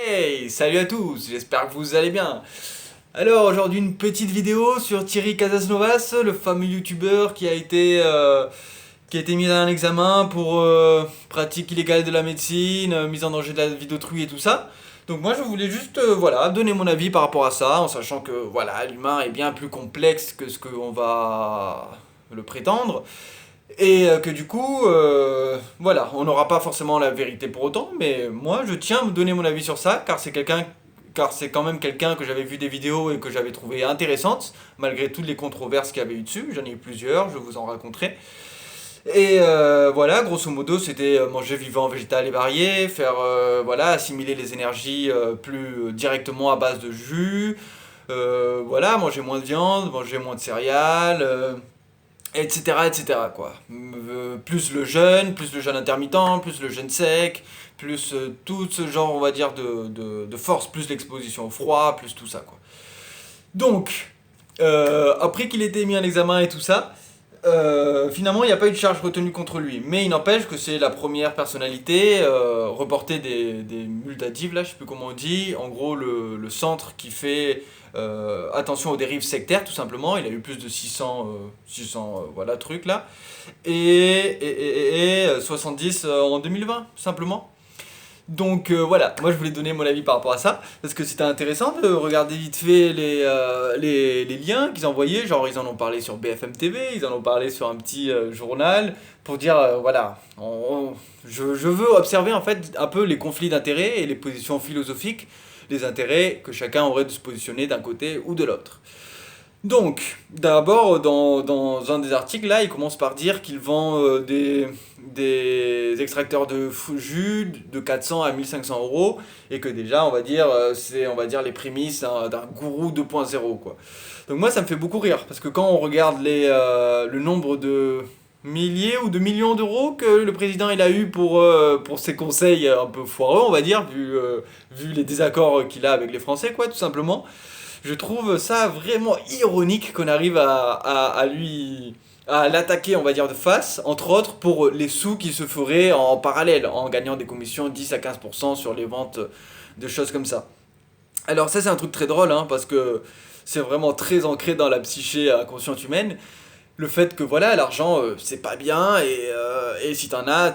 Hey, salut à tous, j'espère que vous allez bien. Alors aujourd'hui une petite vidéo sur Thierry Casasnovas, le fameux youtubeur qui a été mis à un examen pour pratique illégale de la médecine, mise en danger de la vie d'autrui et tout ça. Donc moi je voulais juste voilà, donner mon avis par rapport à ça, en sachant que voilà, l'humain est bien plus complexe que ce qu'on va le prétendre. Et que du coup, voilà, on n'aura pas forcément la vérité pour autant, mais moi je tiens à me donner mon avis sur ça, car c'est quand même quelqu'un que j'avais vu des vidéos et que j'avais trouvé intéressante, malgré toutes les controverses qu'il y avait eu dessus. J'en ai eu plusieurs, je vous en raconterai. Et voilà, grosso modo, c'était manger vivant, végétal et varié, faire voilà, assimiler les énergies plus directement à base de jus, voilà, manger moins de viande, manger moins de céréales. Etc., etc., quoi. Plus le jeûne intermittent, plus le jeûne sec, plus tout ce genre, on va dire, de force, plus l'exposition au froid, plus tout ça, quoi. Donc, après qu'il ait été mis en examen et tout ça, finalement, il n'y a pas eu de charge retenue contre lui. Mais il n'empêche que c'est la première personnalité reportée des multadives, là, je sais plus comment on dit. En gros, le centre qui fait attention aux dérives sectaires, tout simplement. Il a eu plus de 600 voilà, trucs là. Et 70 en 2020, simplement. Donc voilà, moi je voulais donner mon avis par rapport à ça, parce que c'était intéressant de regarder vite fait les liens qu'ils envoyaient, genre ils en ont parlé sur BFM TV, ils en ont parlé sur un petit journal, pour dire voilà, je veux observer en fait un peu les conflits d'intérêts et les positions philosophiques, les intérêts que chacun aurait de se positionner d'un côté ou de l'autre. Donc, d'abord, dans un des articles, là, il commence par dire qu'il vend des extracteurs de jus de 400 à 1500 euros et que déjà, on va dire, c'est on va dire les prémices d'un gourou 2.0, quoi. Donc moi, ça me fait beaucoup rire parce que quand on regarde le nombre de milliers ou de millions d'euros que le président il a eu pour ses conseils un peu foireux, on va dire, vu les désaccords qu'il a avec les Français, quoi, tout simplement. Je trouve ça vraiment ironique qu'on arrive à l'attaquer, on va dire, de face, entre autres pour les sous qui se feraient en parallèle, en gagnant des commissions 10 à 15% sur les ventes de choses comme ça. Alors ça c'est un truc très drôle, hein, parce que c'est vraiment très ancré dans la psyché inconsciente humaine, le fait que voilà, l'argent c'est pas bien et si t'en as,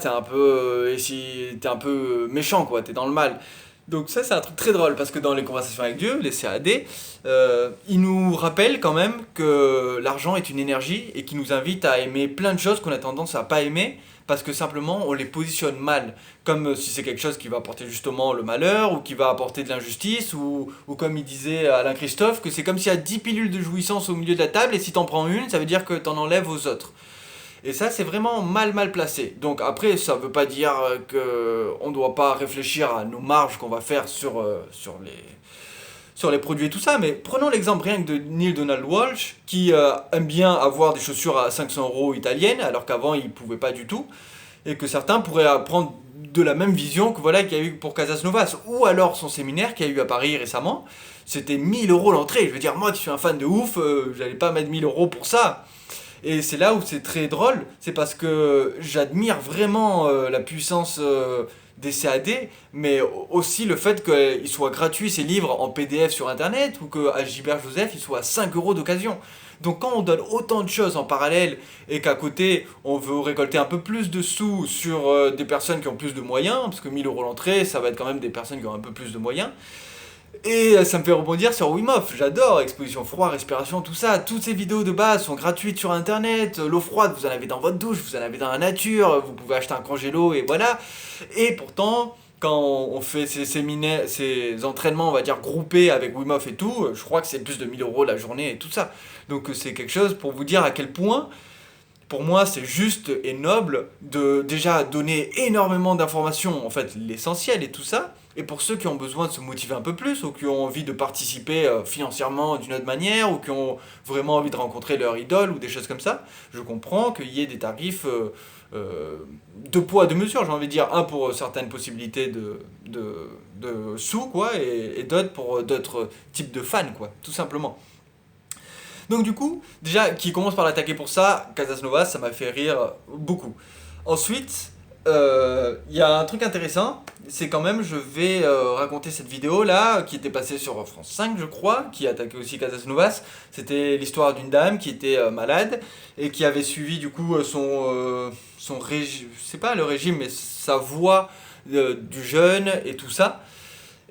et si t'es un peu méchant, quoi, t'es dans le mal. Donc ça c'est un truc très drôle parce que dans les conversations avec Dieu, les CAD, il nous rappelle quand même que l'argent est une énergie et qui nous invite à aimer plein de choses qu'on a tendance à pas aimer parce que simplement on les positionne mal, comme si c'est quelque chose qui va apporter justement le malheur ou qui va apporter de l'injustice ou comme il disait Alain Christophe, que c'est comme s'il y a 10 pilules de jouissance au milieu de la table et si t'en prends une, ça veut dire que t'en enlèves aux autres. Et ça, c'est vraiment mal placé. Donc après, ça veut pas dire qu'on ne doit pas réfléchir à nos marges qu'on va faire sur les produits et tout ça, mais prenons l'exemple rien que de Neil Donald Walsh, qui aime bien avoir des chaussures à 500 euros italiennes, alors qu'avant il pouvait pas du tout, et que certains pourraient prendre de la même vision que voilà qu'il y a eu pour Casas Novas, ou alors son séminaire qu'il y a eu à Paris récemment, c'était 1000 euros l'entrée. Je veux dire, moi qui suis un fan de ouf, j'allais pas mettre 1000 euros pour ça. Et c'est là où c'est très drôle, c'est parce que j'admire vraiment la puissance des CAD, mais aussi le fait qu'il soit gratuit ces livres en PDF sur internet ou que Gilbert Joseph il soit à 5 euros d'occasion. Donc quand on donne autant de choses en parallèle et qu'à côté on veut récolter un peu plus de sous sur des personnes qui ont plus de moyens, parce que 1000 euros l'entrée ça va être quand même des personnes qui ont un peu plus de moyens, et ça me fait rebondir sur Wim Hof, j'adore, exposition froid, respiration, tout ça. Toutes ces vidéos de base sont gratuites sur internet. L'eau froide, vous en avez dans votre douche, vous en avez dans la nature, vous pouvez acheter un congélo et voilà. Et pourtant, quand on fait ces entraînements, on va dire, groupés avec Wim Hof et tout, je crois que c'est plus de 1000 euros la journée et tout ça. Donc c'est quelque chose pour vous dire à quel point pour moi, c'est juste et noble de déjà donner énormément d'informations, en fait, l'essentiel et tout ça. Et pour ceux qui ont besoin de se motiver un peu plus, ou qui ont envie de participer financièrement d'une autre manière, ou qui ont vraiment envie de rencontrer leur idole, ou des choses comme ça, je comprends qu'il y ait des tarifs de poids, de mesure, j'ai envie de dire. Un pour certaines possibilités de sous, quoi, et d'autres pour d'autres types de fans, quoi, tout simplement. Donc du coup, déjà, qui commence par l'attaquer pour ça, Casasnovas, ça m'a fait rire beaucoup. Ensuite, il y a un truc intéressant, c'est quand même, je vais raconter cette vidéo là, qui était passée sur France 5, je crois, qui attaquait aussi Casas Novas. C'était l'histoire d'une dame qui était malade et qui avait suivi du coup son régime, c'est pas le régime, mais sa voie du jeûne et tout ça.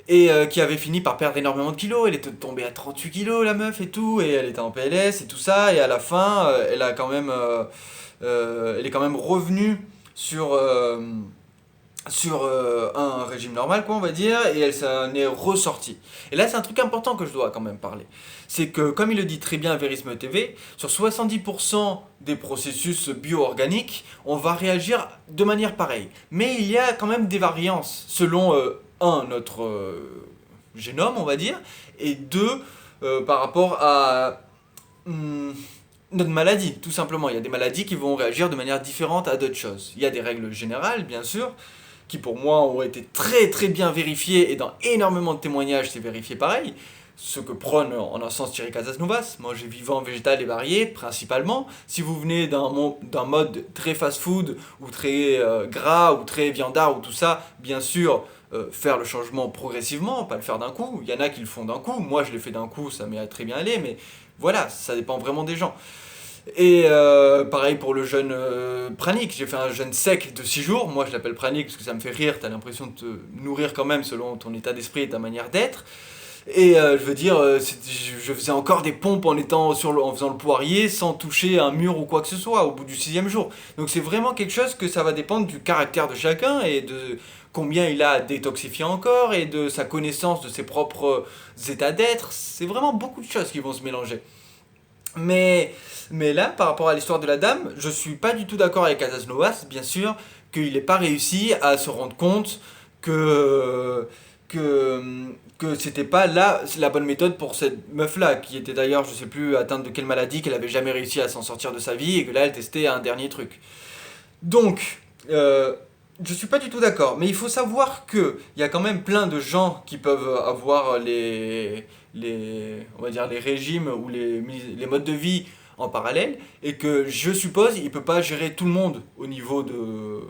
Et qui avait fini par perdre énormément de kilos. Elle était tombée à 38 kilos, la meuf et tout, et elle était en PLS et tout ça. Et à la fin, elle est quand même revenue sur, un régime normal, quoi, on va dire, et elle s'en est ressortie. Et là, c'est un truc important que je dois quand même parler. C'est que, comme il le dit très bien Verisme TV, sur 70% des processus bio-organiques, on va réagir de manière pareille. Mais il y a quand même des variances selon, notre génome, on va dire, et deux, par rapport à notre maladie, tout simplement. Il y a des maladies qui vont réagir de manière différente à d'autres choses. Il y a des règles générales, bien sûr, qui pour moi ont été très très bien vérifiées, et dans énormément de témoignages c'est vérifié pareil. Ce que prône en un sens Thierry Casasnovas, manger vivant, végétal et varié principalement. Si vous venez d'un mode très fast-food ou très gras ou très viandard ou tout ça, bien sûr, faire le changement progressivement, pas le faire d'un coup. Il y en a qui le font d'un coup, moi je l'ai fait d'un coup, ça m'est très bien allé, mais voilà, ça dépend vraiment des gens. Et pareil pour le jeûne pranique, j'ai fait un jeûne sec de 6 jours, moi je l'appelle pranique parce que ça me fait rire, t'as l'impression de te nourrir quand même selon ton état d'esprit et ta manière d'être. Et je veux dire, je faisais encore des pompes en faisant le poirier sans toucher un mur ou quoi que ce soit au bout du 6e jour. Donc c'est vraiment quelque chose que ça va dépendre du caractère de chacun et de combien il a à détoxifier encore et de sa connaissance de ses propres états d'être. C'est vraiment beaucoup de choses qui vont se mélanger. Mais, mais là, par rapport à l'histoire de la dame, je suis pas du tout d'accord avec Casas Novas, bien sûr, qu'il n'ait pas réussi à se rendre compte que, que c'était pas la bonne méthode pour cette meuf-là, qui était d'ailleurs, je sais plus, atteinte de quelle maladie, qu'elle avait jamais réussi à s'en sortir de sa vie, et que là, elle testait un dernier truc. Donc, je suis pas du tout d'accord, mais il faut savoir que il y a quand même plein de gens qui peuvent avoir on va dire les régimes ou les modes de vie en parallèle, et que je suppose il peut pas gérer tout le monde au niveau de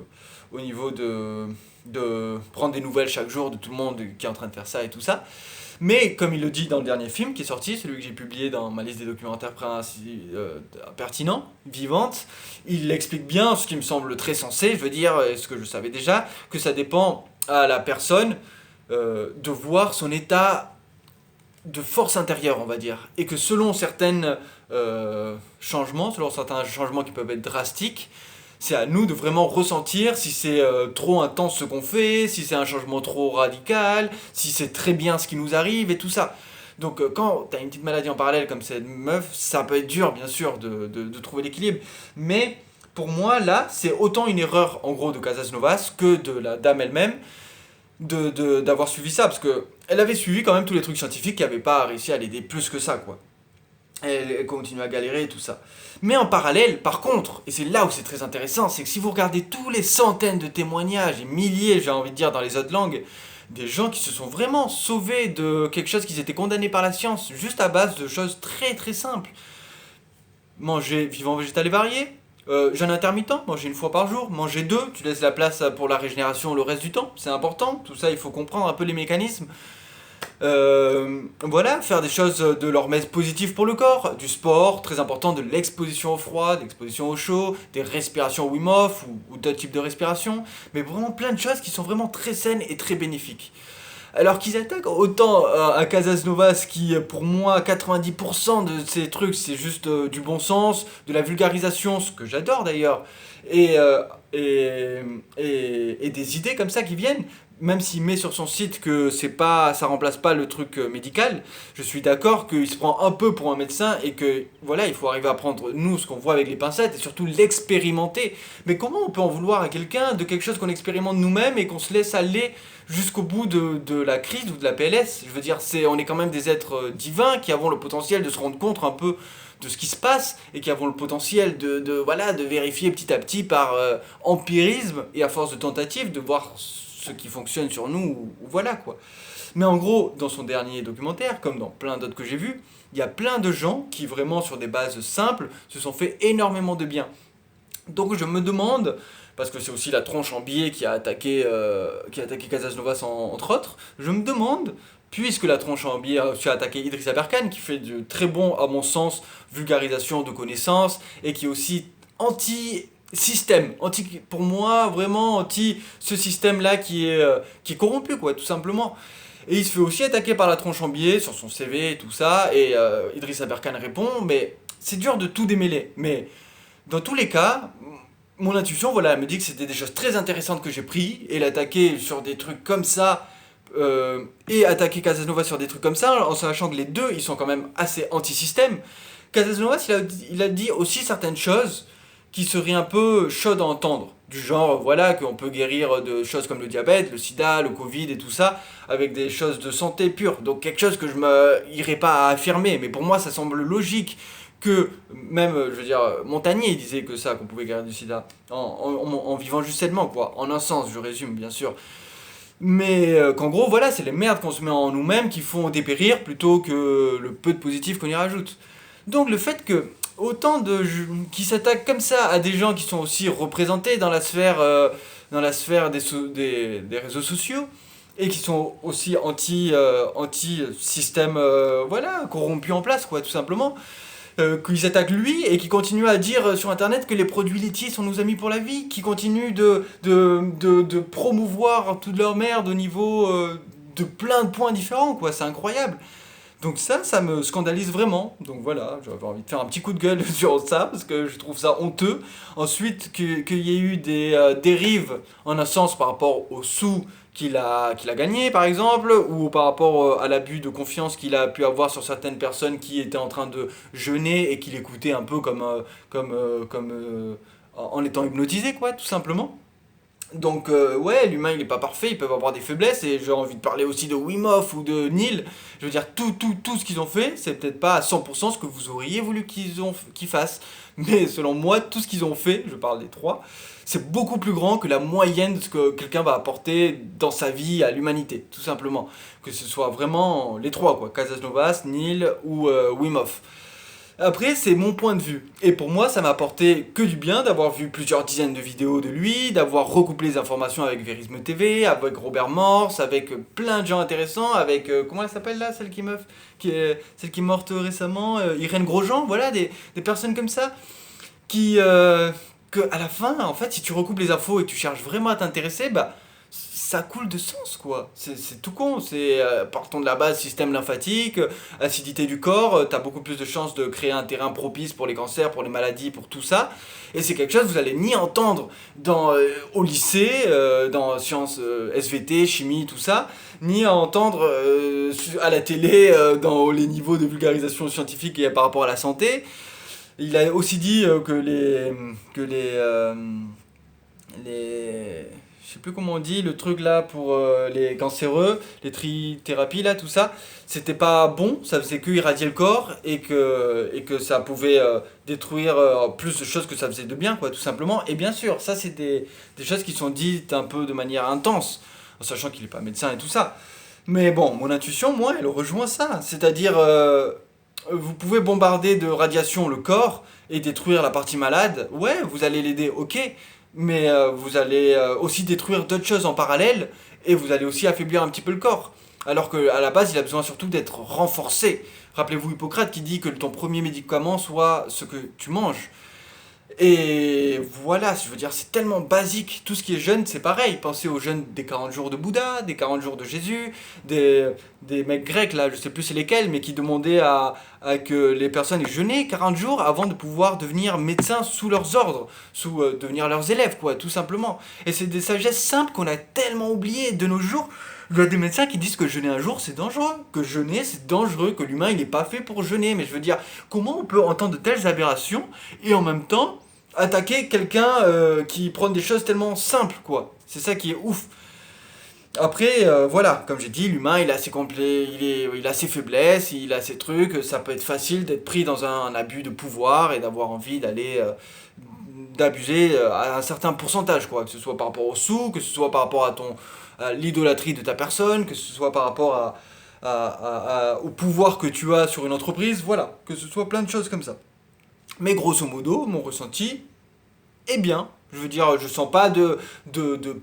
prendre des nouvelles chaque jour de tout le monde qui est en train de faire ça et tout ça. Mais comme il le dit dans le dernier film qui est sorti, celui que j'ai publié dans ma liste des documentaires pertinents, Vivante, il explique bien ce qui me semble très sensé, je veux dire, et ce que je savais déjà, que ça dépend à la personne de voir son état de force intérieure, on va dire. Et que selon certains changements qui peuvent être drastiques, c'est à nous de vraiment ressentir si c'est trop intense ce qu'on fait, si c'est un changement trop radical, si c'est très bien ce qui nous arrive et tout ça. Donc quand t'as une petite maladie en parallèle comme cette meuf, ça peut être dur bien sûr de trouver l'équilibre. Mais pour moi là, c'est autant une erreur en gros de Casas Novas que de la dame elle-même d'avoir suivi ça. Parce que elle avait suivi quand même tous les trucs scientifiques qui n'avaient pas réussi à l'aider plus que ça quoi. Elle continue à galérer et tout ça. Mais en parallèle, par contre, et c'est là où c'est très intéressant, c'est que si vous regardez tous les centaines de témoignages, et milliers, j'ai envie de dire, dans les autres langues, des gens qui se sont vraiment sauvés de quelque chose qu'ils étaient condamnés par la science, juste à base de choses très très simples. Manger vivant, végétal et varié, jeûne intermittent, manger une fois par jour, manger deux, tu laisses la place pour la régénération le reste du temps, c'est important, tout ça il faut comprendre un peu les mécanismes. Voilà, faire des choses de leur messe positives pour le corps, du sport, très important, de l'exposition au froid, de l'exposition au chaud, des respirations Wim Hof ou d'autres types de respiration, mais vraiment plein de choses qui sont vraiment très saines et très bénéfiques. Alors qu'ils attaquent autant à Casas Novas qui, pour moi, 90% de ces trucs, c'est juste du bon sens, de la vulgarisation, ce que j'adore d'ailleurs, et, et des idées comme ça qui viennent, même s'il met sur son site que ça remplace pas le truc médical, je suis d'accord qu'il se prend un peu pour un médecin et que voilà, il faut arriver à prendre nous ce qu'on voit avec les pincettes et surtout l'expérimenter. Mais comment on peut en vouloir à quelqu'un de quelque chose qu'on expérimente nous-mêmes et qu'on se laisse aller jusqu'au bout de la crise ou de la PLS? Je veux dire, on est quand même des êtres divins qui avons le potentiel de se rendre compte un peu de ce qui se passe et qui avons le potentiel de vérifier petit à petit par empirisme et à force de tentatives de voir ce qui fonctionne sur nous ou voilà quoi. Mais en gros, dans son dernier documentaire, comme dans plein d'autres que j'ai vus, il y a plein de gens qui vraiment sur des bases simples se sont fait énormément de bien. Donc je me demande parce que c'est aussi la tronche en biais qui a attaqué Casas Novas entre autres, je me demande, puisque la tronche en biais a aussi attaqué Idrissa Berkane, qui fait de très bon, à mon sens, vulgarisation de connaissances, et qui est aussi anti-système, pour moi, vraiment anti ce système-là qui est corrompu, quoi, tout simplement. Et il se fait aussi attaquer par la tronche en biais sur son CV et tout ça, et Idrissa Berkane répond, mais c'est dur de tout démêler. Mais dans tous les cas, mon intuition, voilà, elle me dit que c'était des choses très intéressantes que j'ai pris, et l'attaquer sur des trucs comme ça, et attaquer Casanova sur des trucs comme ça, en sachant que les deux, ils sont quand même assez anti-système. Casanova, il a dit aussi certaines choses qui seraient un peu chaudes à entendre. Du genre, voilà, qu'on peut guérir de choses comme le diabète, le sida, le Covid et tout ça, avec des choses de santé pure. Donc quelque chose que je me irais pas à affirmer, mais pour moi ça semble logique que, même, je veux dire, Montagnier disait que ça, qu'on pouvait guérir du sida, en vivant juste sainement, quoi. En un sens, je résume, bien sûr. Mais qu'en gros, voilà, c'est les merdes qu'on se met en nous-mêmes qui font dépérir plutôt que le peu de positif qu'on y rajoute. Donc le fait que autant qui s'attaquent comme ça à des gens qui sont aussi représentés dans la sphère des réseaux sociaux et qui sont aussi anti système voilà corrompu en place quoi tout simplement, qu'ils attaquent lui et qui continuent à dire sur internet que les produits laitiers sont nos amis pour la vie, qui continuent de promouvoir toute leur merde au niveau de plein de points différents quoi, c'est incroyable. Donc ça me scandalise vraiment. Donc voilà, j'avais envie de faire un petit coup de gueule sur ça, parce que je trouve ça honteux. Ensuite, qu'il y ait eu des dérives, en un sens, par rapport aux sous qu'il a gagné, par exemple, ou par rapport à l'abus de confiance qu'il a pu avoir sur certaines personnes qui étaient en train de jeûner et qui l'écoutaient un peu en étant hypnotisé, quoi, tout simplement. Donc ouais, l'humain il est pas parfait, ils peuvent avoir des faiblesses et j'ai envie de parler aussi de Wim Hof ou de Neil. Je veux dire tout ce qu'ils ont fait, c'est peut-être pas à 100% ce que vous auriez voulu qu'ils fassent, mais selon moi tout ce qu'ils ont fait, je parle des trois, c'est beaucoup plus grand que la moyenne de ce que quelqu'un va apporter dans sa vie à l'humanité, tout simplement. Que ce soit vraiment les trois quoi, Casas Novas, Neil ou Wim Hof. Après, c'est mon point de vue. Et pour moi, ça m'a apporté que du bien d'avoir vu plusieurs dizaines de vidéos de lui, d'avoir recouplé les informations avec Verisme TV, avec Robert Morse, avec plein de gens intéressants, avec, comment elle s'appelle là, celle qui est morte récemment, Irène Grosjean, voilà, des personnes comme ça, qui, que à la fin, en fait, si tu recoupes les infos et que tu cherches vraiment à t'intéresser, bah, ça coule de sens quoi, c'est tout con, c'est partons de la base système lymphatique, acidité du corps, t'as beaucoup plus de chances de créer un terrain propice pour les cancers, pour les maladies, pour tout ça, et c'est quelque chose que vous allez ni entendre au lycée, dans sciences SVT, chimie, tout ça, ni à entendre à la télé dans les niveaux de vulgarisation scientifique et par rapport à la santé. Il a aussi dit les je sais plus comment on dit, le truc là pour les cancéreux, les trithérapies là, tout ça, c'était pas bon, ça faisait que irradier le corps et que ça pouvait détruire plus de choses que ça faisait de bien, quoi, tout simplement. Et bien sûr, ça c'est des choses qui sont dites un peu de manière intense, en sachant qu'il est pas médecin et tout ça. Mais bon, mon intuition, moi, elle rejoint ça. C'est-à-dire, vous pouvez bombarder de radiation le corps et détruire la partie malade. Ouais, vous allez l'aider, ok. Mais vous allez aussi détruire d'autres choses en parallèle et vous allez aussi affaiblir un petit peu le corps. Alors qu'à la base, il a besoin surtout d'être renforcé. Rappelez-vous Hippocrate qui dit que ton premier médicament soit ce que tu manges. Et voilà, je veux dire, c'est tellement basique. Tout ce qui est jeûne, c'est pareil. Pensez aux jeûnes des 40 jours de Bouddha, des 40 jours de Jésus, des mecs grecs, là, je sais plus c'est lesquels, mais qui demandaient à que les personnes aient jeûné 40 jours avant de pouvoir devenir médecins sous leurs ordres, devenir leurs élèves, quoi, tout simplement. Et c'est des sagesses simples qu'on a tellement oubliées de nos jours. Il y a des médecins qui disent que jeûner un jour c'est dangereux, que jeûner c'est dangereux, que l'humain il n'est pas fait pour jeûner. Mais je veux dire, comment on peut entendre de telles aberrations et en même temps attaquer quelqu'un qui prend des choses tellement simples, quoi. C'est ça qui est ouf. Après, voilà, comme j'ai dit, l'humain il a ses il a ses faiblesses, il a ses trucs. Ça peut être facile d'être pris dans un abus de pouvoir et d'avoir envie d'abuser à un certain pourcentage, quoi. Que ce soit par rapport aux sous, que ce soit par rapport à l'idolâtrie de ta personne, que ce soit par rapport au pouvoir que tu as sur une entreprise, voilà, que ce soit plein de choses comme ça. Mais grosso modo, mon ressenti est bien. Je veux dire, je sens pas de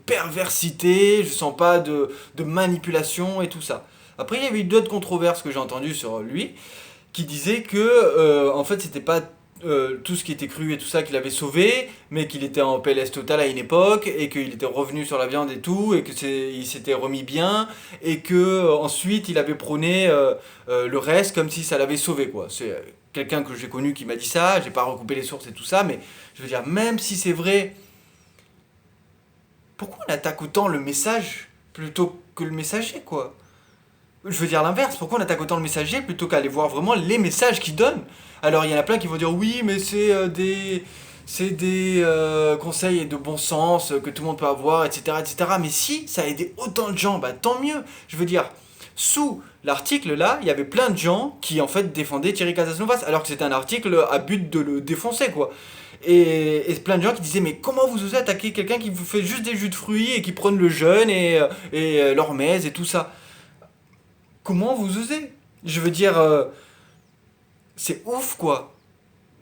perversité, je sens pas de manipulation et tout ça. Après, il y avait eu d'autres controverses que j'ai entendues sur lui, qui disaient que, en fait, c'était pas tout ce qui était cru et tout ça qu'il avait sauvé, mais qu'il était en PLS total à une époque, et qu'il était revenu sur la viande et tout, et que il s'était remis bien, et que ensuite il avait prôné le reste comme si ça l'avait sauvé, quoi. C'est quelqu'un que j'ai connu qui m'a dit ça, j'ai pas recoupé les sources et tout ça, mais je veux dire, même si c'est vrai, pourquoi on attaque autant le message plutôt que le messager, quoi? Je veux dire l'inverse, pourquoi on attaque autant le messager plutôt qu'aller voir vraiment les messages qu'il donne? Alors il y en a plein qui vont dire oui, mais c'est des conseils de bon sens que tout le monde peut avoir, etc., etc. Mais si ça a aidé autant de gens, bah tant mieux. Je veux dire, sous l'article là, il y avait plein de gens qui en fait défendaient Thierry Casanovas, alors que c'était un article à but de le défoncer, quoi. Et plein de gens qui disaient mais comment vous osez attaquer quelqu'un qui vous fait juste des jus de fruits et qui prône le jeûne et l'hormèse et tout ça? Comment vous osez? Je veux dire, c'est ouf quoi.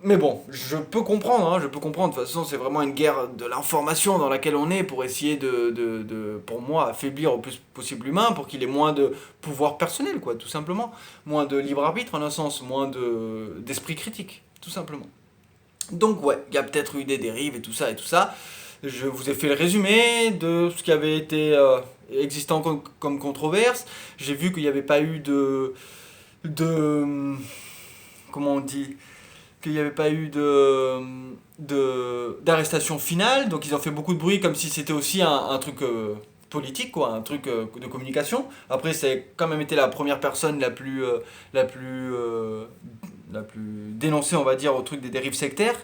Mais bon, je peux comprendre, hein, je peux comprendre. De toute façon, c'est vraiment une guerre de l'information dans laquelle on est pour essayer pour moi, affaiblir au plus possible l'humain pour qu'il ait moins de pouvoir personnel, quoi, tout simplement. Moins de libre arbitre, en un sens, moins d'esprit critique, tout simplement. Donc, ouais, il y a peut-être eu des dérives et tout ça et tout ça. Je vous ai fait le résumé de ce qui avait été existant comme controverse. J'ai vu qu'il n'y avait pas eu de comment on dit, qu'il n'y avait pas eu d'arrestation finale, donc ils ont fait beaucoup de bruit comme si c'était aussi un truc politique, quoi, un truc de communication. Après, c'est quand même été la première personne la plus, euh, la plus dénoncée, on va dire, au truc des dérives sectaires.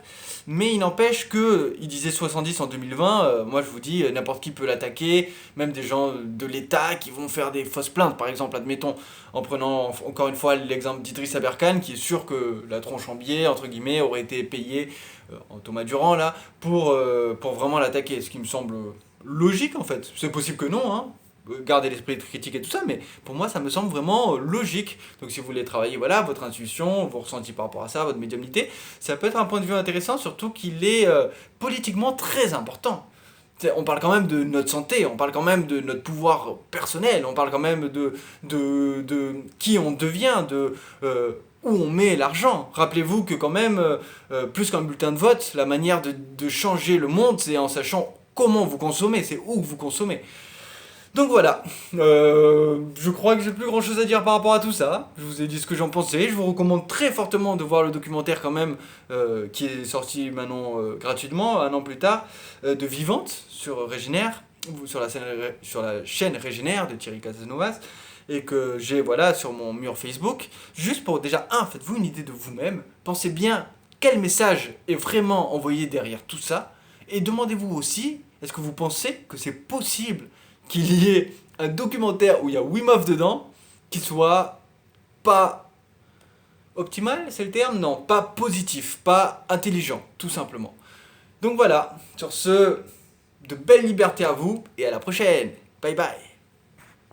Mais il n'empêche que, il disait 70 en 2020, moi je vous dis, n'importe qui peut l'attaquer, même des gens de l'État qui vont faire des fausses plaintes, par exemple, admettons, en prenant encore une fois l'exemple d'Idriss Aberkan, qui est sûr que la tronche en biais, entre guillemets, aurait été payée, en Thomas Durand, là, pour vraiment l'attaquer, ce qui me semble logique en fait. C'est possible que non, hein, garder l'esprit critique et tout ça, mais pour moi ça me semble vraiment logique. Donc si vous voulez travailler, voilà, votre intuition, vos ressentis par rapport à ça, votre médiumnité, ça peut être un point de vue intéressant, surtout qu'il est politiquement très important. On parle quand même de notre santé, on parle quand même de notre pouvoir personnel, on parle quand même de qui on devient, où on met l'argent. Rappelez-vous que quand même, plus qu'un bulletin de vote, la manière de changer le monde, c'est en sachant comment vous consommez, c'est où vous consommez. Donc voilà, je crois que j'ai plus grand chose à dire par rapport à tout ça. Je vous ai dit ce que j'en pensais. Je vous recommande très fortement de voir le documentaire quand même, qui est sorti maintenant gratuitement, un an plus tard, de Vivante sur Régénère, sur la chaîne Régénère de Thierry Casanovas, et que j'ai voilà sur mon mur Facebook. Juste pour déjà, faites-vous une idée de vous-même. Pensez bien quel message est vraiment envoyé derrière tout ça. Et demandez-vous aussi, est-ce que vous pensez que c'est possible qu'il y ait un documentaire où il y a Wim Hof dedans, qui soit pas optimal, c'est le terme? Non, pas positif, pas intelligent, tout simplement. Donc voilà, sur ce, de belles libertés à vous, et à la prochaine. Bye bye.